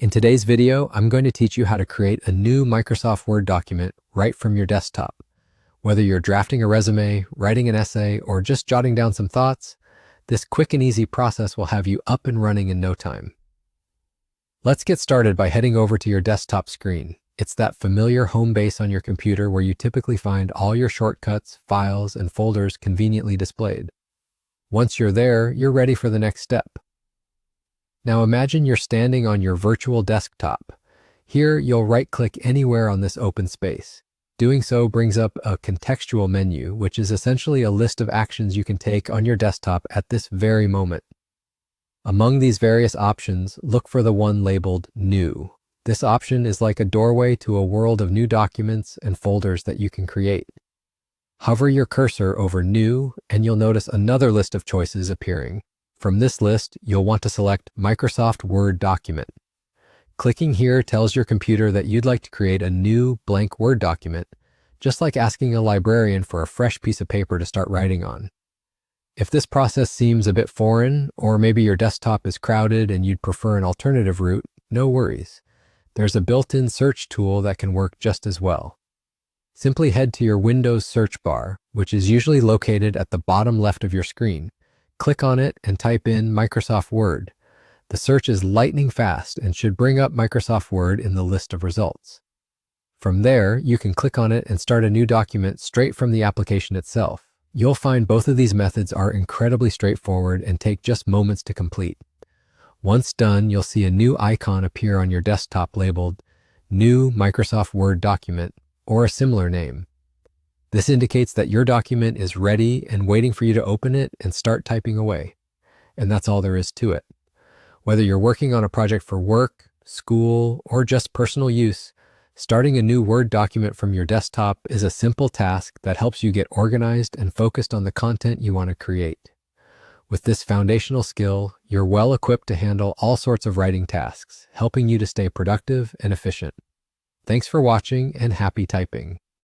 In today's video, I'm going to teach you how to create a new Microsoft Word document right from your desktop. Whether you're drafting a resume, writing an essay, or just jotting down some thoughts, this quick and easy process will have you up and running in no time. Let's get started by heading over to your desktop screen. It's that familiar home base on your computer where you typically find all your shortcuts, files, and folders conveniently displayed. Once you're there, you're ready for the next step. Now imagine you're standing on your virtual desktop. Here, you'll right-click anywhere on this open space. Doing so brings up a contextual menu, which is essentially a list of actions you can take on your desktop at this very moment. Among these various options, look for the one labeled New. This option is like a doorway to a world of new documents and folders that you can create. Hover your cursor over New, and you'll notice another list of choices appearing. From this list, you'll want to select Microsoft Word document. Clicking here tells your computer that you'd like to create a new blank Word document, just like asking a librarian for a fresh piece of paper to start writing on. If this process seems a bit foreign, or maybe your desktop is crowded and you'd prefer an alternative route, no worries. There's a built-in search tool that can work just as well. Simply head to your Windows search bar, which is usually located at the bottom left of your screen. Click on it and type in Microsoft Word. The search is lightning fast and should bring up Microsoft Word in the list of results. From there, you can click on it and start a new document straight from the application itself. You'll find both of these methods are incredibly straightforward and take just moments to complete. Once done, you'll see a new icon appear on your desktop labeled New Microsoft Word Document or a similar name. This indicates that your document is ready and waiting for you to open it and start typing away. And that's all there is to it. Whether you're working on a project for work, school, or just personal use, starting a new Word document from your desktop is a simple task that helps you get organized and focused on the content you want to create. With this foundational skill, you're well equipped to handle all sorts of writing tasks, helping you to stay productive and efficient. Thanks for watching and happy typing.